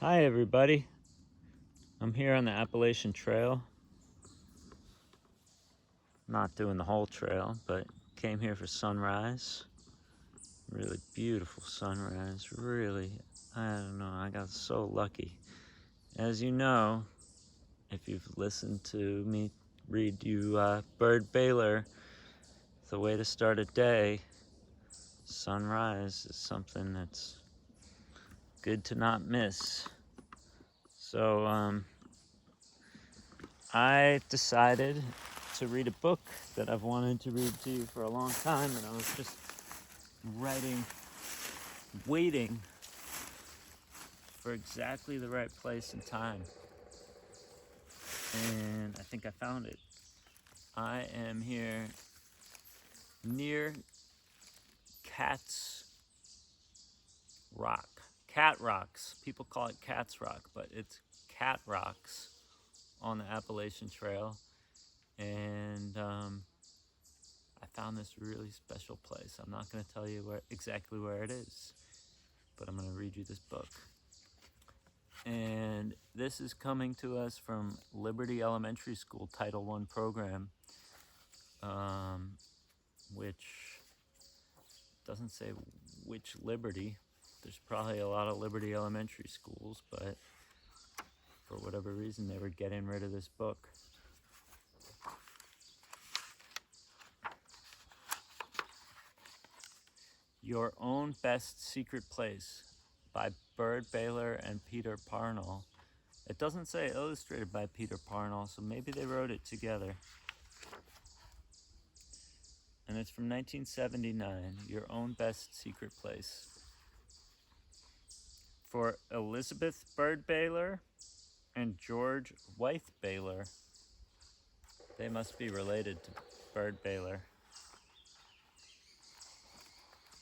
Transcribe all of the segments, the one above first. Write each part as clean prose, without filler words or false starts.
Hi everybody, I'm here on the Appalachian Trail. Not doing the whole trail, but came here for sunrise. Really beautiful sunrise, really, I don't know, I got so lucky. As you know, if you've listened to me read you Byrd Baylor, the way to start a day, sunrise is something that's good to not miss. So I decided to read a book that I've wanted to read to you for a long time, and I was just waiting for exactly the right place and time. And I think I found it. I am here near Cat's Rock. Cat Rocks. People call it Cat's Rock, but it's Cat Rocks on the Appalachian Trail. And I found this really special place. I'm not going to tell you exactly where it is, but I'm going to read you this book. And this is coming to us from Liberty Elementary School Title I program, which doesn't say which Liberty. There's probably a lot of Liberty Elementary schools, but for whatever reason they were getting rid of this book. Your Own Best Secret Place by Byrd, Baylor, and Peter Parnall. It doesn't say illustrated by Peter Parnall, so maybe they wrote it together. And it's from 1979, Your Own Best Secret Place. For Elizabeth Byrd Baylor and George Wythe Baylor. They must be related to Byrd Baylor.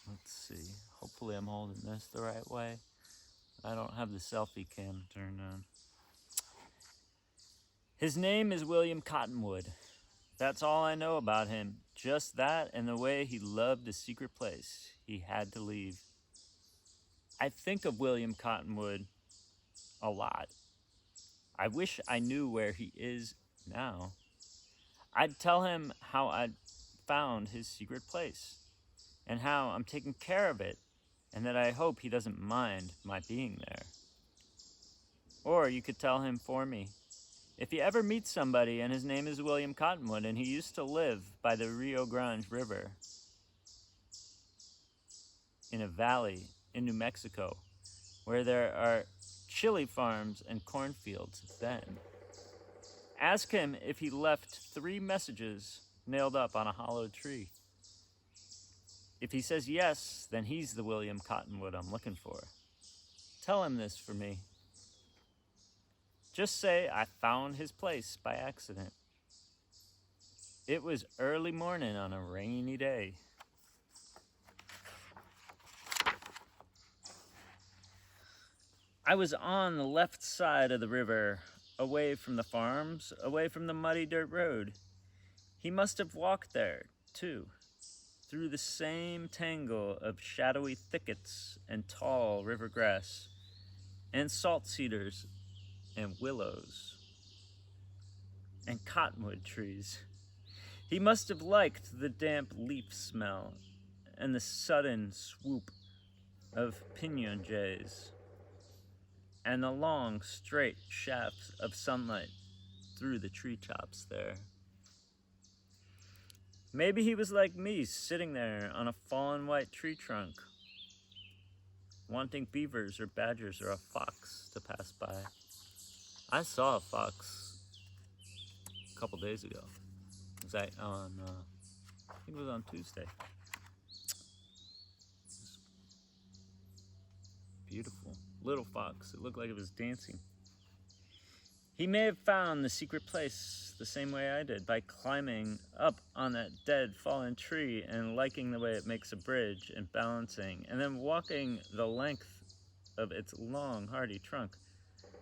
Let's see. Hopefully I'm holding this the right way. I don't have the selfie cam turned on. His name is William Cottonwood. That's all I know about him. Just that and the way he loved the secret place he had to leave. I think of William Cottonwood a lot. I wish I knew where he is now. I'd tell him how I'd found his secret place and how I'm taking care of it and that I hope he doesn't mind my being there. Or you could tell him for me. If you ever meet somebody and his name is William Cottonwood and he used to live by the Rio Grande River in a valley in New Mexico where there are chili farms and cornfields, then ask him if he left 3 messages nailed up on a hollow tree. If he says yes, then he's the William Cottonwood I'm looking for. Tell him this for me. Just say I found his place by accident. It was early morning on a rainy day. I was on the left side of the river, away from the farms, away from the muddy dirt road. He must have walked there, too, through the same tangle of shadowy thickets and tall river grass, and salt cedars and willows, and cottonwood trees. He must have liked the damp leaf smell and the sudden swoop of pinon jays, and the long, straight shafts of sunlight through the treetops there. Maybe he was like me, sitting there on a fallen white tree trunk, wanting beavers or badgers or a fox to pass by. I saw a fox a couple days ago. I think it was on Tuesday. Beautiful. Little fox. It looked like it was dancing. He may have found the secret place the same way I did, by climbing up on that dead, fallen tree and liking the way it makes a bridge and balancing, and then walking the length of its long, hardy trunk.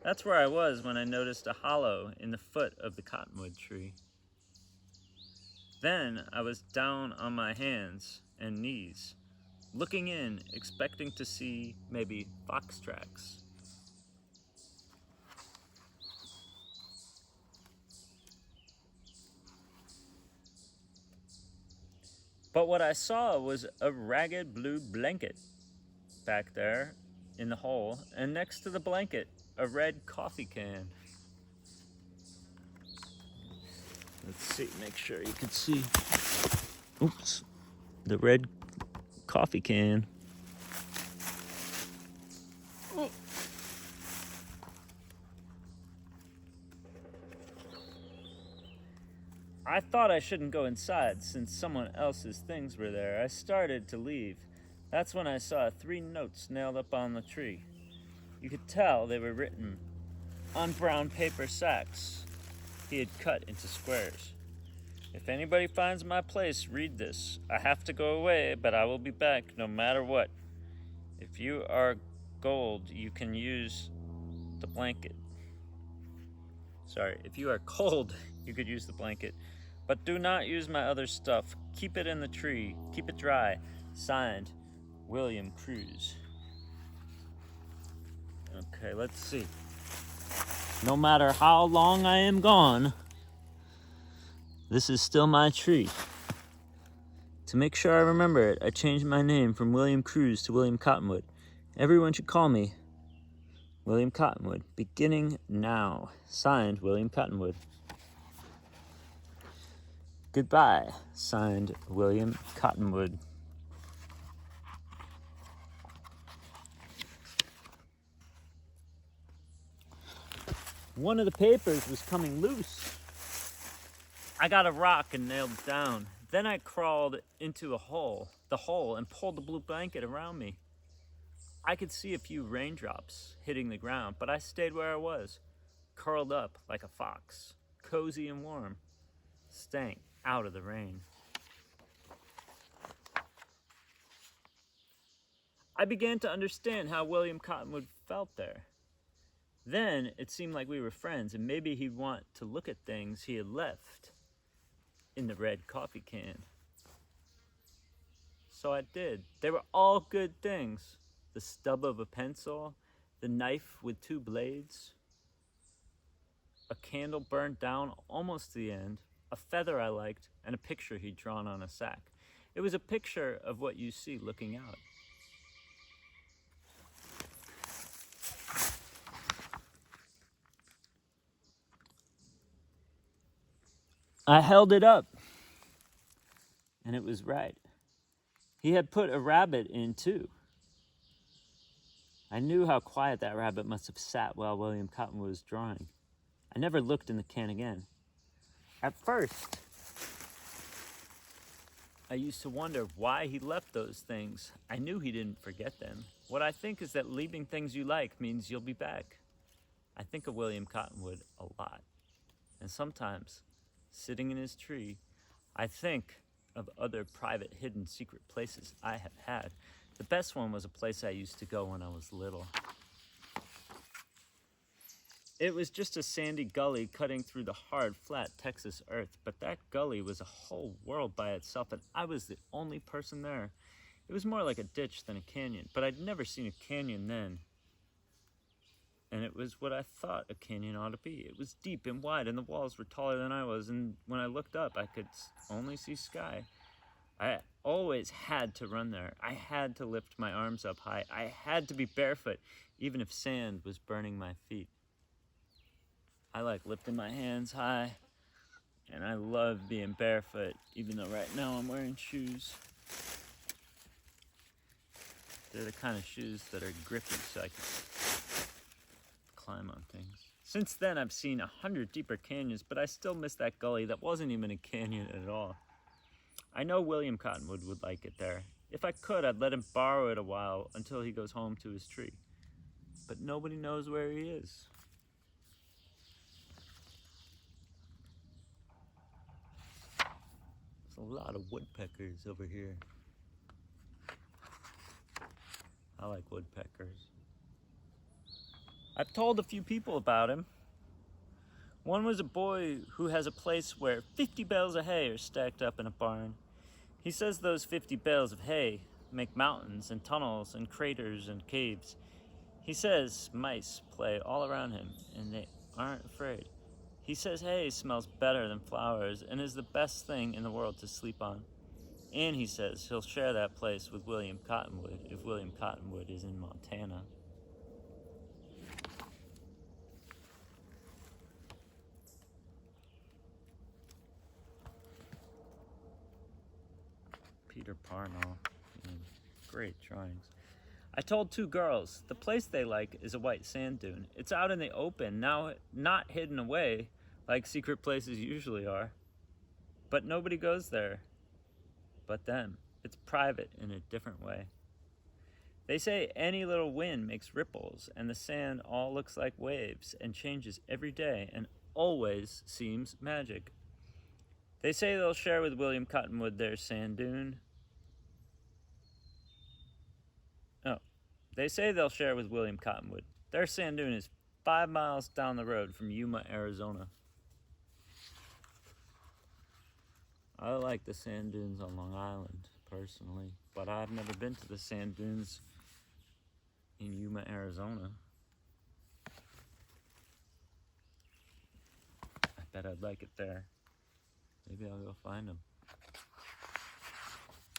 That's where I was when I noticed a hollow in the foot of the cottonwood tree. Then I was down on my hands and knees, looking in, expecting to see maybe fox tracks. But what I saw was a ragged blue blanket back there in the hole, and next to the blanket, a red coffee can. Let's see, make sure you can see. Oops, the red coffee can. Oh. I thought I shouldn't go inside since someone else's things were there. I started to leave. That's when I saw 3 notes nailed up on the tree. You could tell they were written on brown paper sacks he had cut into squares. If anybody finds my place, read this. I have to go away, but I will be back no matter what. If you are gold, you can use the blanket. Sorry, if you are cold, you could use the blanket. But do not use my other stuff. Keep it in the tree. Keep it dry. Signed, William Cruz. Okay, let's see. No matter how long I am gone, this is still my tree. To make sure I remember it, I changed my name from William Cruz to William Cottonwood. Everyone should call me William Cottonwood, beginning now. Signed, William Cottonwood. Goodbye. Signed, William Cottonwood. One of the papers was coming loose. I got a rock and nailed it down. Then I crawled into the hole, and pulled the blue blanket around me. I could see a few raindrops hitting the ground, but I stayed where I was, curled up like a fox, cozy and warm, staying out of the rain. I began to understand how William Cottonwood felt there. Then it seemed like we were friends, and maybe he'd want to look at things he had left in the red coffee can. So I did. They were all good things. The stub of a pencil, the knife with 2 blades, a candle burned down almost to the end, a feather I liked, and a picture he'd drawn on a sack. It was a picture of what you see looking out. I held it up, and it was right. He had put a rabbit in too. I knew how quiet that rabbit must have sat while William Cottonwood was drawing. I never looked in the can again. At first, I used to wonder why he left those things. I knew he didn't forget them. What I think is that leaving things you like means you'll be back. I think of William Cottonwood a lot. And sometimes, sitting in his tree, I think of other private, hidden, secret places I have had. The best one was a place I used to go when I was little. It was just a sandy gully cutting through the hard, flat Texas earth, but that gully was a whole world by itself, and I was the only person there. It was more like a ditch than a canyon, but I'd never seen a canyon then. And it was what I thought a canyon ought to be. It was deep and wide, and the walls were taller than I was, and when I looked up, I could only see sky. I always had to run there. I had to lift my arms up high. I had to be barefoot, even if sand was burning my feet. I like lifting my hands high, and I love being barefoot, even though right now I'm wearing shoes. They're the kind of shoes that are grippy, so I can climb on things. Since then, I've seen 100 deeper canyons, but I still miss that gully that wasn't even a canyon at all. I know William Cottonwood would like it there. If I could, I'd let him borrow it a while until he goes home to his tree. But nobody knows where he is. There's a lot of woodpeckers over here. I like woodpeckers. I've told a few people about him. One was a boy who has a place where 50 bales of hay are stacked up in a barn. He says those 50 bales of hay make mountains and tunnels and craters and caves. He says mice play all around him and they aren't afraid. He says hay smells better than flowers and is the best thing in the world to sleep on. And he says he'll share that place with William Cottonwood if William Cottonwood is in Montana. Peter Parnall. Great drawings. I told 2 girls the place they like is a white sand dune. It's out in the open, now not hidden away like secret places usually are. But nobody goes there but them. It's private in a different way. They say any little wind makes ripples, and the sand all looks like waves and changes every day and always seems magic. They say they'll share with William Cottonwood their sand dune. They say they'll share with William Cottonwood. Their sand dune is 5 miles down the road from Yuma, Arizona. I like the sand dunes on Long Island, personally, but I've never been to the sand dunes in Yuma, Arizona. I bet I'd like it there. Maybe I'll go find them.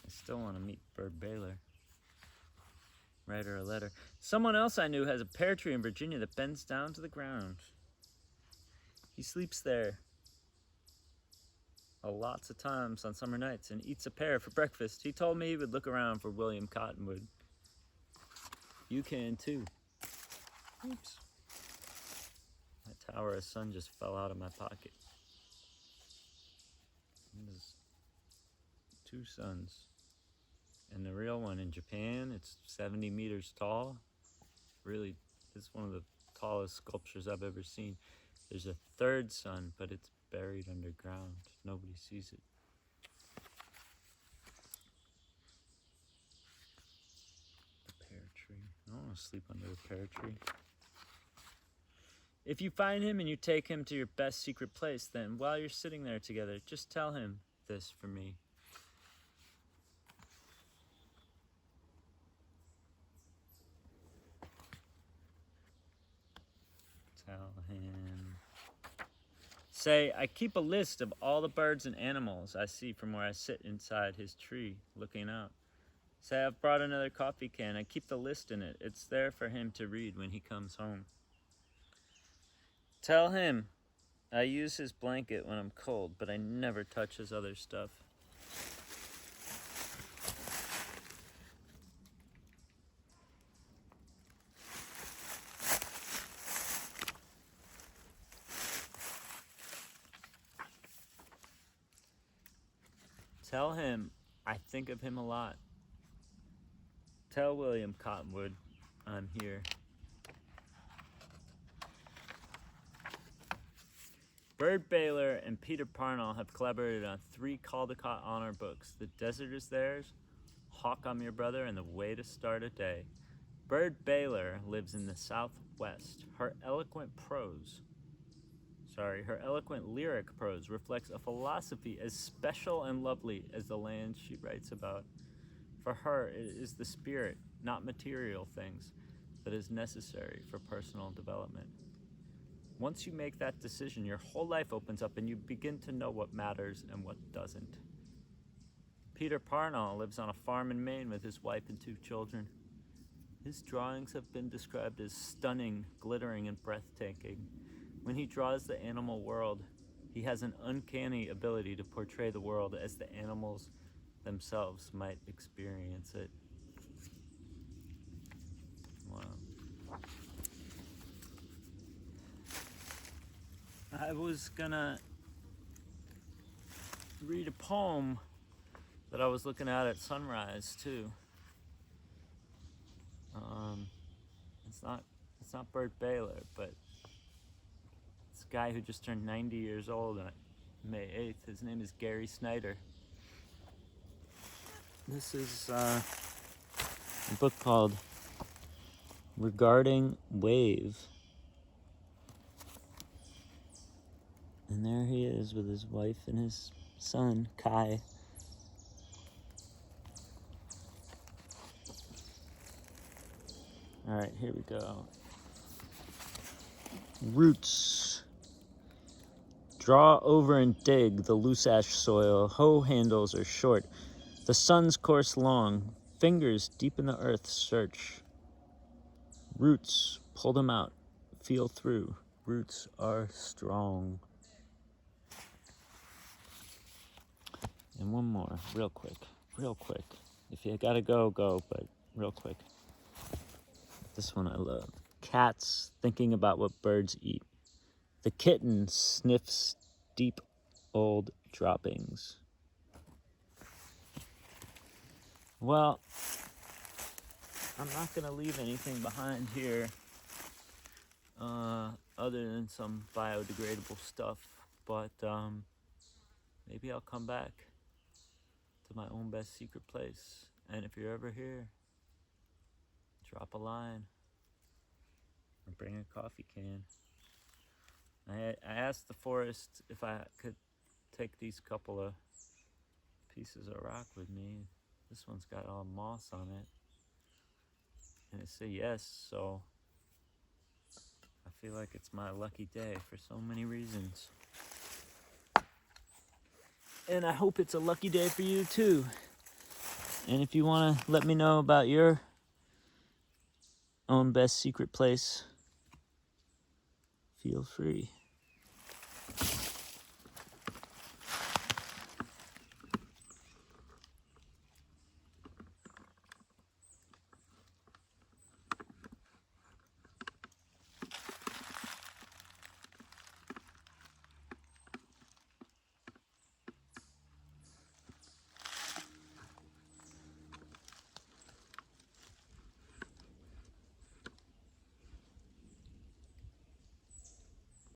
I still want to meet Byrd Baylor. Write her a letter. Someone else I knew has a pear tree in Virginia that bends down to the ground. He sleeps there lots of times on summer nights and eats a pear for breakfast. He told me he would look around for William Cottonwood. You can too. Oops. My tower of sun just fell out of my pocket. There's 2 suns. And the real one in Japan, it's 70 meters tall. Really, it's one of the tallest sculptures I've ever seen. There's a 3rd sun, but it's buried underground. Nobody sees it. The pear tree. I don't want to sleep under a pear tree. If you find him and you take him to your best secret place, then while you're sitting there together, just tell him this for me. Tell him. Say, I keep a list of all the birds and animals I see from where I sit inside his tree, looking out. Say, I've brought another coffee can. I keep the list in it. It's there for him to read when he comes home. Tell him, I use his blanket when I'm cold, but I never touch his other stuff. Tell him I think of him a lot. Tell William Cottonwood I'm here. Byrd Baylor and Peter Parnall have collaborated on 3 Caldecott honor books. The Desert is Theirs, Hawk, I'm Your Brother, and The Way to Start a Day. Byrd Baylor lives in the Southwest. Her eloquent lyric prose reflects a philosophy as special and lovely as the land she writes about. For her, it is the spirit, not material things, that is necessary for personal development. Once you make that decision, your whole life opens up and you begin to know what matters and what doesn't. Peter Parnall lives on a farm in Maine with his wife and 2 children. His drawings have been described as stunning, glittering, and breathtaking. When he draws the animal world, he has an uncanny ability to portray the world as the animals themselves might experience it. Wow. I was gonna read a poem that I was looking at sunrise too. It's not Byrd Baylor, but it's a guy who just turned 90 years old on May 8th. His name is Gary Snyder. This is a book called Regarding Wave. And there he is with his wife and his son, Kai. All right, here we go. Roots. Draw over and dig the loose ash soil. Hoe handles are short. The sun's course long, fingers deep in the earth search. Roots pull them out, feel through. Roots are strong. And one more, real quick. If you gotta go, go, but real quick. This one I love. Cats thinking about what birds eat. The kitten sniffs deep old droppings. Well, I'm not gonna leave anything behind here other than some biodegradable stuff, but maybe I'll come back to my own best secret place. And if you're ever here, drop a line or bring a coffee can. I asked the forest if I could take these couple of pieces of rock with me. This one's got all moss on it, and it said yes, so I feel like it's my lucky day for so many reasons. And I hope it's a lucky day for you too. And if you want to let me know about your own best secret place, feel free.